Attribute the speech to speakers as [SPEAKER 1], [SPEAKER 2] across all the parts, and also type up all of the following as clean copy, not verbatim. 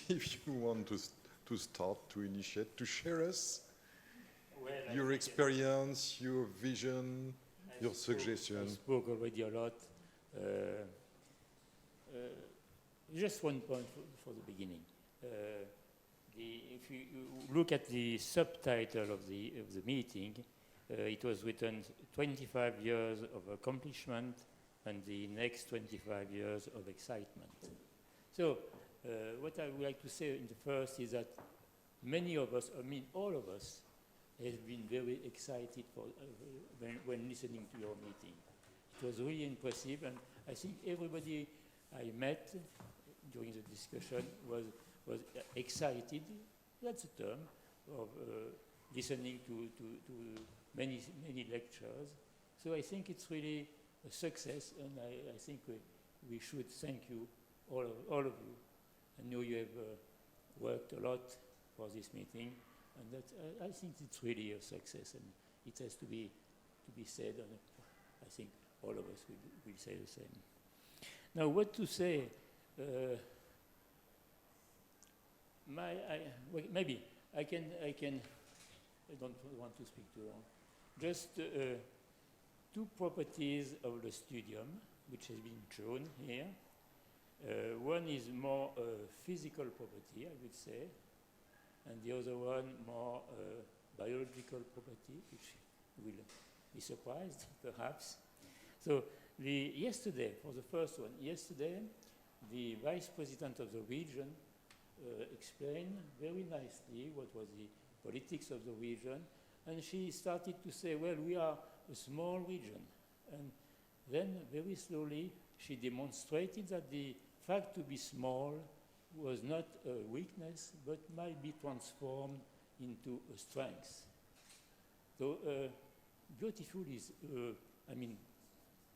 [SPEAKER 1] if you want to start, to initiate, to share us your experience, your vision, your suggestion.
[SPEAKER 2] I spoke already a lot. Just one point for the beginning. If you look at the subtitle of the meeting, it was written 25 years of accomplishment and the next 25 years of excitement. So what I would like to say in the first is that many of us, I mean all of us, have been very excited for, when listening to your meeting. It was really impressive, and I think everybody I met during the discussion was excited, that's a term, of listening to many lectures. So I think it's really a success, and I think we should thank you, all of you. I know you have worked a lot for this meeting, and that I think it's really a success, and it has to be said, and I think all of us will say the same. Now, what to say? Maybe I can. I don't want to speak too long. Just two properties of the studium, which has been shown here. One is more physical property, I would say, and the other one more biological property, which will be surprised, perhaps. So yesterday, for the first one, the Vice President of the region explained very nicely what was the politics of the region, and she started to say, well, we are a small region. And then very slowly she demonstrated that the fact to be small was not a weakness, but might be transformed into a strength. So beautiful is,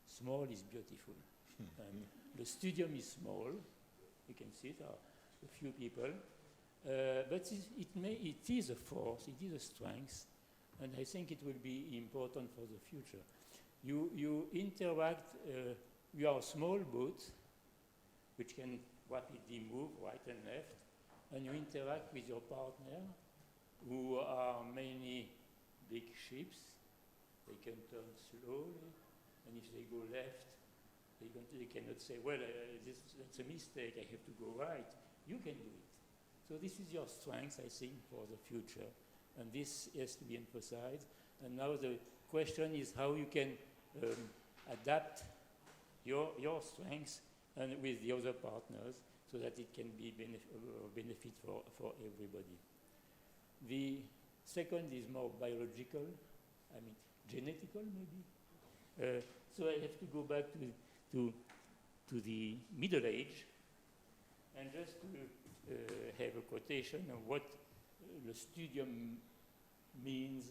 [SPEAKER 2] small is beautiful. The studium is small, you can see there are a few people, but it is a force, it is a strength, and I think it will be important for the future. You interact, you are a small boat, which can rapidly move right and left, and you interact with your partner, who are mainly big ships. They can turn slowly, and if they go left, they cannot say, well, that's a mistake, I have to go right. You can do it. So this is your strength, I think, for the future, and this has to be emphasized. And now the question is how you can adapt your strengths and with the other partners, so that it can be benefit for everybody. The second is more biological, genetical maybe. So I have to go back to the Middle Age, and just to have a quotation of what the studium means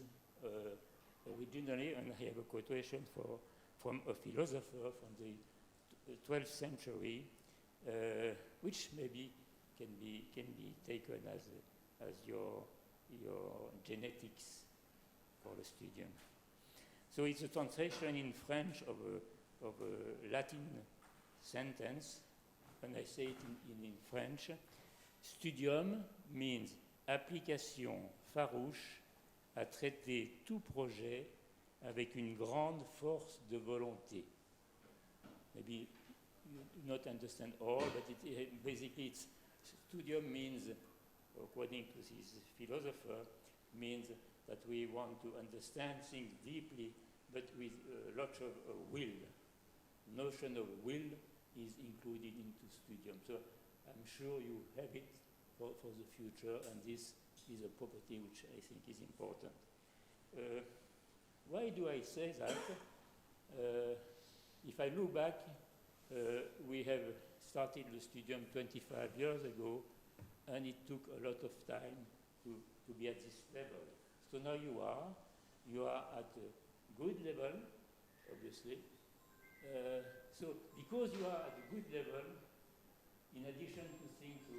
[SPEAKER 2] originally, and I have a quotation from a philosopher from the 12th century, which maybe can be taken as your genetics for the studium. So it's a translation in French of a Latin sentence, and I say it in French. Studium means application farouche à traiter tout projet avec une grande force de volonté. Maybe you do not understand all, but basically studium means, according to this philosopher, means that we want to understand things deeply, but with lots of will. Notion of will is included into studium. So I'm sure you have it for the future, and this is a property which I think is important. Why do I say that? If I look back, we have started the studium 25 years ago, and it took a lot of time to be at this level. So now you are at a good level, obviously. So because you are at a good level, in addition to think to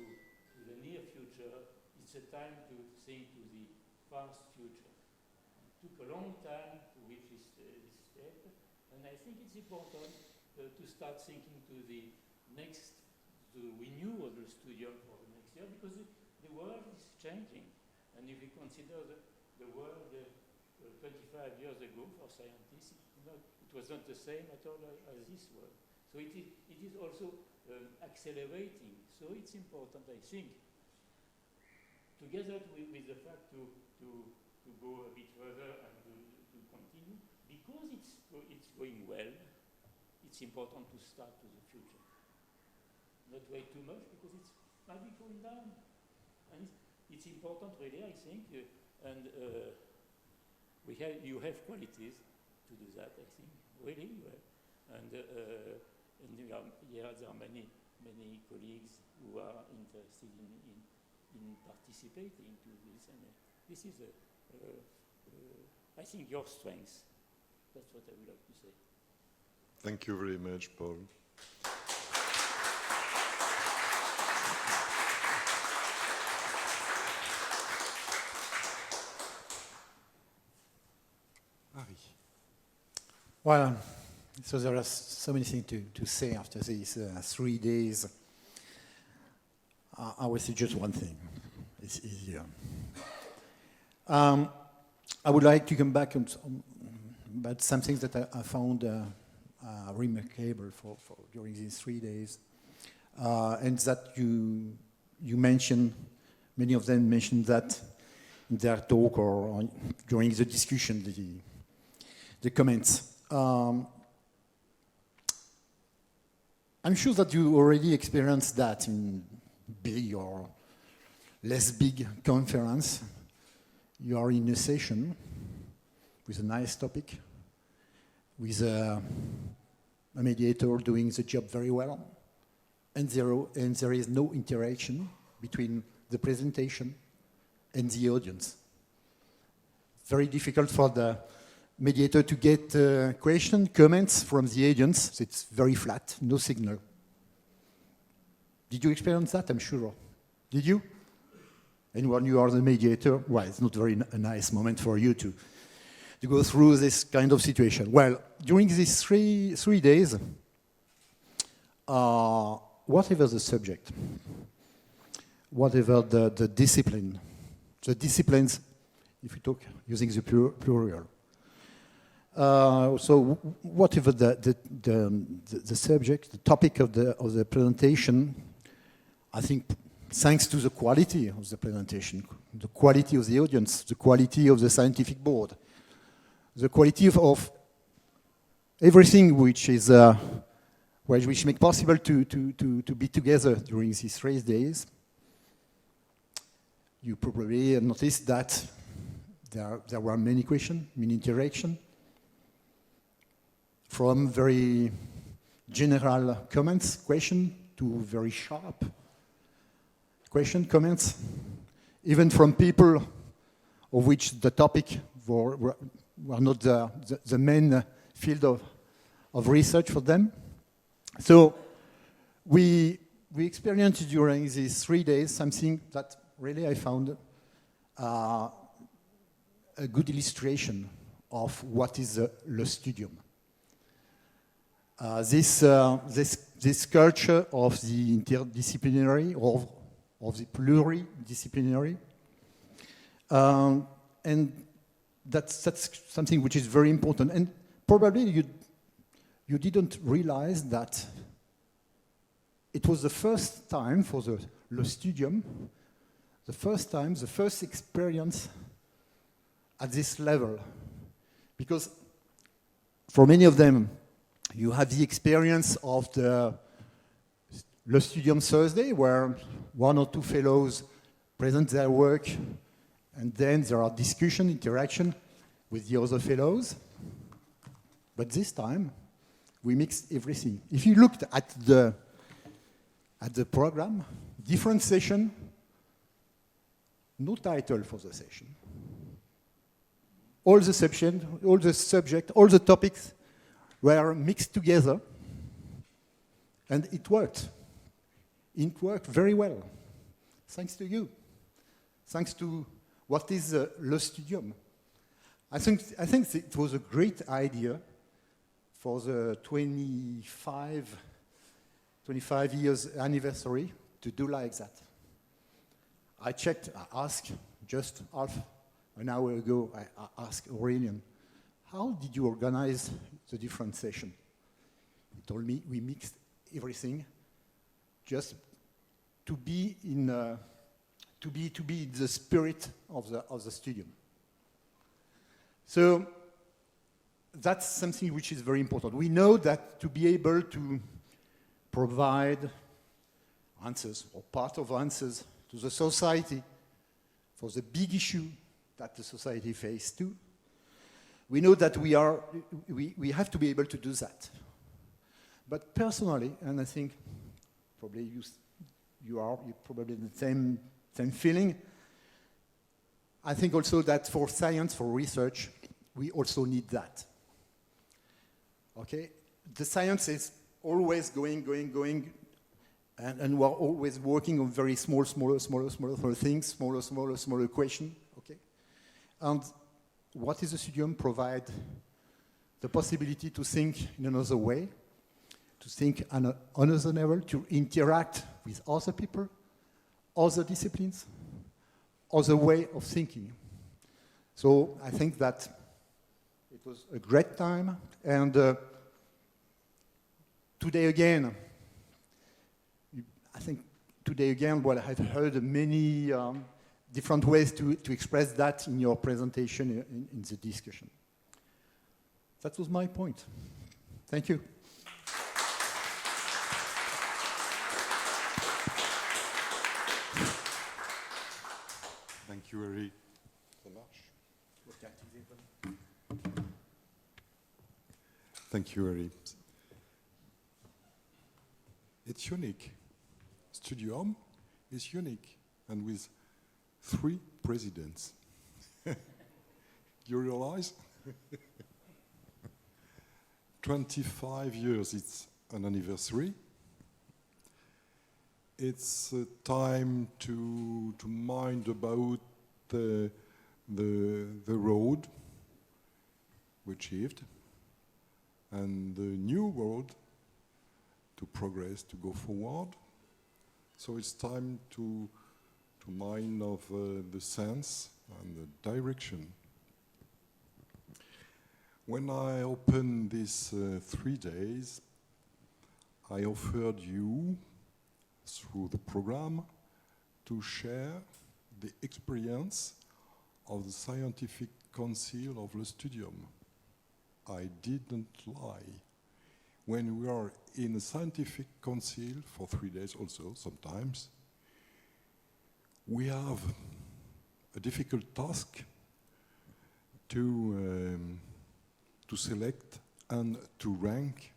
[SPEAKER 2] the near future, it's a time to think to the fast future. It took a long time to reach this step, and I think it's important to start thinking to the renewal of the studium for the next next year, because the world is changing. And if we consider the world 25 years ago for scientists, it was not the same at all as this world. So it is also accelerating. So it's important, I think, together with the fact to go a bit further and to continue, because it's going well, it's important to start to the future. Not wait too much, because it's maybe going down. And it's important, really, I think, and you have qualities to do that, I think, really. And there are many colleagues who are interested in participating to this, and this is I think, your strength. That's what I would like to say.
[SPEAKER 1] Thank you very much, Paul.
[SPEAKER 3] Ary. Well, so there are so many things to say after these 3 days. I will say just one thing. It's easier. I would like to come back on but some things that I found remarkable for during these 3 days, and that you mentioned, many of them mentioned that in their talk or during the discussion, the comments. I'm sure that you already experienced that in big or less big conference. You are in a session with a nice topic, with a mediator doing the job very well, and there is no interaction between the presentation and the audience. Very difficult for the mediator to get questions, comments from the audience. It's very flat, no signal. Did you experience that? I'm sure. Did you? And when you are the mediator, well, it's not very a nice moment for you to go through this kind of situation. Well, during these three days, whatever the subject, whatever the discipline, the disciplines, if we talk using the plural. So whatever the subject, the topic of the presentation, I think thanks to the quality of the presentation, the quality of the audience, the quality of the scientific board, the quality of everything which is which make possible to be together during these 3 days, you probably noticed that there were many questions, many interactions, from very general comments, question, to very sharp question, comments, even from people of which the topic were not the main field of research for them. So we experienced during these 3 days something that really I found a good illustration of what is le studium. This culture of the interdisciplinary, of the pluridisciplinary, and that's something which is very important. And probably you didn't realize that it was the first time for le studium, the first experience at this level, because for many of them, you have the experience of the Le Studium Thursday, where 1 or 2 fellows present their work, and then there are discussion, interaction with the other fellows. But this time, we mixed everything. If you looked at the program, different session, no title for the session. All the section, all the subject, all the topics were mixed together, and it worked. It worked very well, thanks to you, thanks to what is Le Studium. I think it was a great idea for the 25 years anniversary to do like that. I checked, I asked just half an hour ago, I asked Aurelian, how did you organize the different sessions? He told me we mixed everything just to be in the spirit of the studium. So that's something which is very important. We know that to be able to provide answers or part of answers to the society for the big issue that the society faces too, we know that we have to be able to do that. But personally, and I think probably you're probably the same feeling, I think also that for science, for research, we also need that. Okay? The science is always going, and we're always working on very smaller things, smaller questions. Okay? And what is the studium provide? The possibility to think in another way, to think on another level, to interact with other people, other disciplines, other way of thinking. So I think that it was a great time, and today again, well, I've heard many different ways to express that in your presentation, in the discussion. That was my point. Thank you.
[SPEAKER 1] Thank you, Ary. Thank you, Ary. It's unique. Studium is unique, and with 3 presidents. You realize? 25 years, it's an anniversary. It's time to mind about the road we achieved and the new road to progress, to go forward. So it's time to mind of the sense and the direction. When I opened these 3 days, I offered you, through the program, to share the experience of the Scientific Council of the Studium. I didn't lie. When we are in a Scientific Council for 3 days also, sometimes, we have a difficult task to select and to rank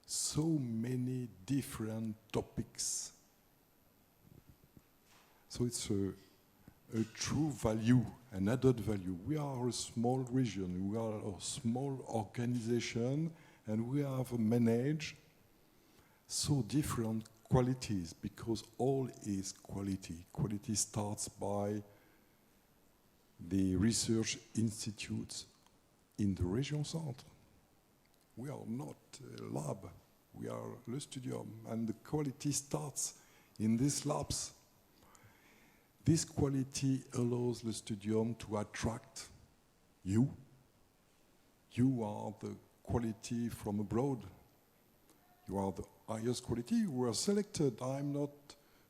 [SPEAKER 1] so many different topics. So it's a true value, an added value. We are a small region, we are a small organization, and we have managed so different qualities, because all is quality. Quality starts by the research institutes in the region centre. We are not a lab, we are le studium, and the quality starts in these labs. This quality allows the studium to attract you. You are the quality from abroad. You are the highest quality. You were selected. I'm not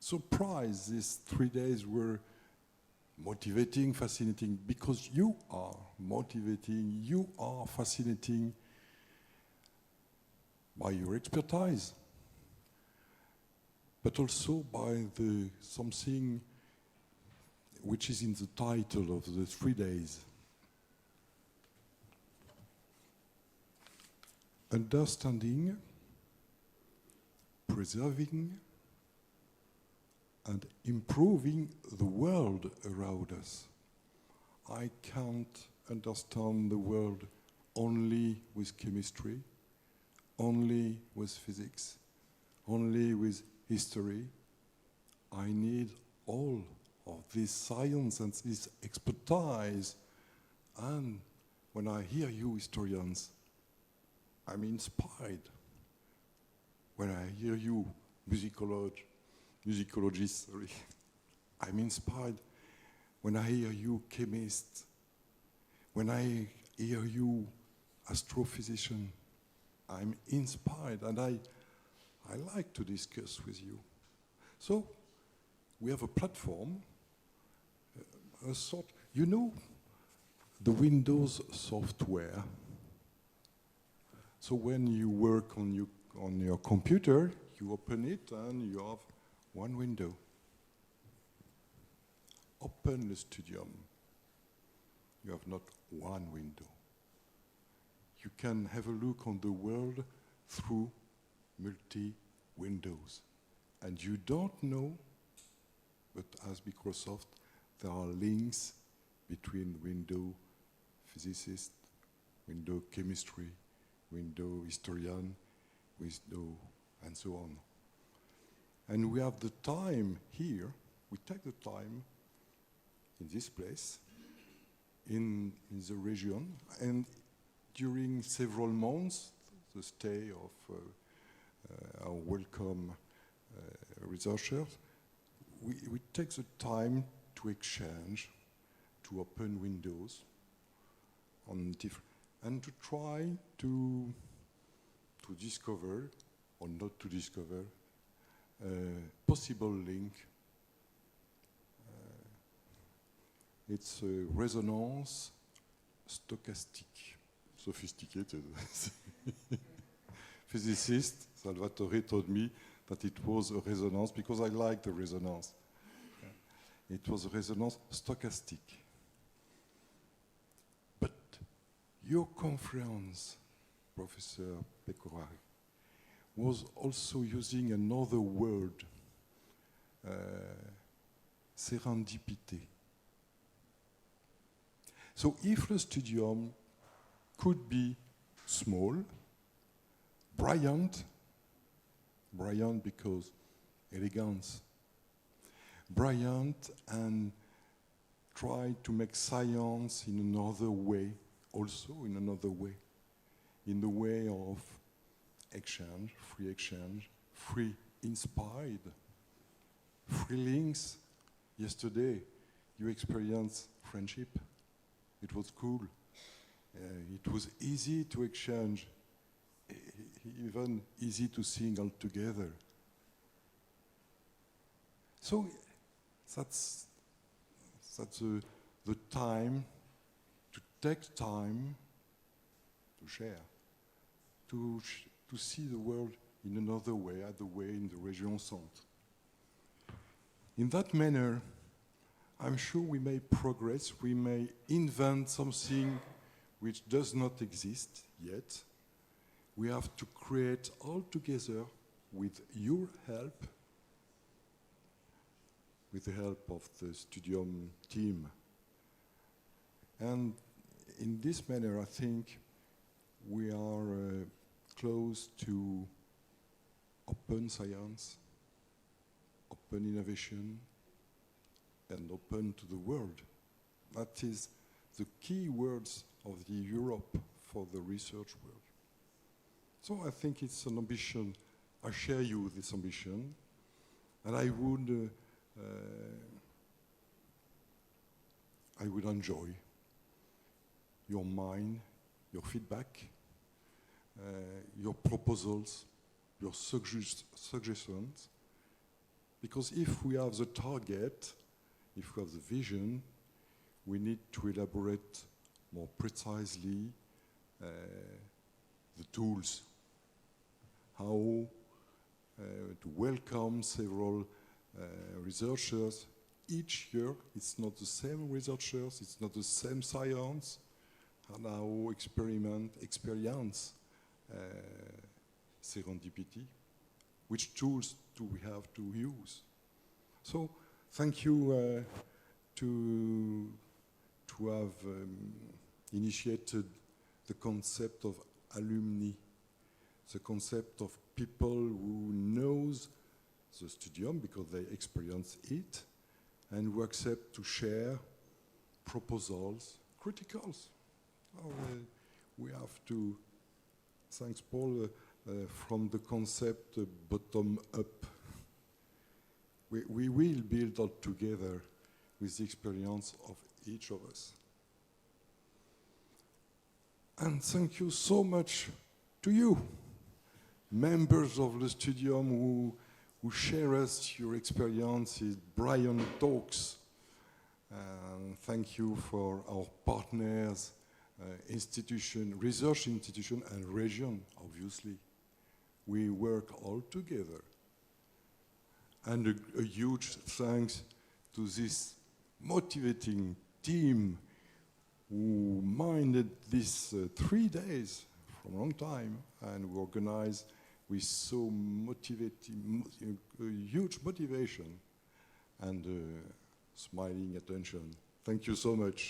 [SPEAKER 1] surprised these 3 days were motivating, fascinating, because you are motivating, you are fascinating by your expertise, but also by something which is in the title of the 3 days. Understanding, preserving, and improving the world around us. I can't understand the world only with chemistry, only with physics, only with history. I need all of this science and this expertise. And when I hear you historians, I'm inspired. When I hear you musicologists, I'm inspired when I hear you chemist, when I hear you astrophysician. I'm inspired, and I like to discuss with you. So we have a platform, a sort, you know, the Windows software. So when you work on your computer, you open it and you have one window. Open the Studium. You have not one window. You can have a look on the world through multi-windows. And you don't know, but as Microsoft, there are links between window physicist, window chemistry, window historian, window, and so on. And we have the time here, we take the time in this place, in the region, and during several months, the stay of our welcome researchers, we take the time to exchange, to open windows on different, and to try to discover or not to discover a possible link. It's a resonance stochastic, sophisticated. Physicist Salvatore told me that it was a resonance because I like the resonance. It was a resonance stochastic. But your conference, Professor Pecorari, was also using another word, serendipity. So if the Studium could be small, brilliant because elegance, brilliant and try to make science in another way, also in another way, in the way of exchange, free inspired, free links. Yesterday, you experienced friendship. It was cool. It was easy to exchange, even easy to sing all together. So that's the time, to take time to share, to see the world in another way, at the way in the Région Centre. In that manner, I'm sure we may progress, we may invent something which does not exist yet. We have to create all together with your help, with the help of the Studium team. And in this manner, I think we are close to open science, open innovation, and open to the world. That is the key words of the Europe for the research world. So I think it's an ambition. I share you this ambition, and I would enjoy your mind, your feedback, your proposals, your suggestions, because if we have the target, if we have the vision, we need to elaborate more precisely the tools, how to welcome several researchers. Each year, it's not the same researchers, it's not the same science, and how experience serendipity. Which tools do we have to use? So, thank you to have initiated the concept of alumni, the concept of people who knows the Studium because they experience it, and who accept to share proposals, criticals. We have to, thanks Paul, from the concept bottom up. We we will build up together with the experience of each of us. And thank you so much to you, members of the Studium who share us your experiences, brilliant talks. And thank you for our partners, research institution and region, obviously. We work all together. And a huge thanks to this motivating team who minded these 3 days from a long time and who organized with so motivating, huge motivation and smiling attention. Thank you so much.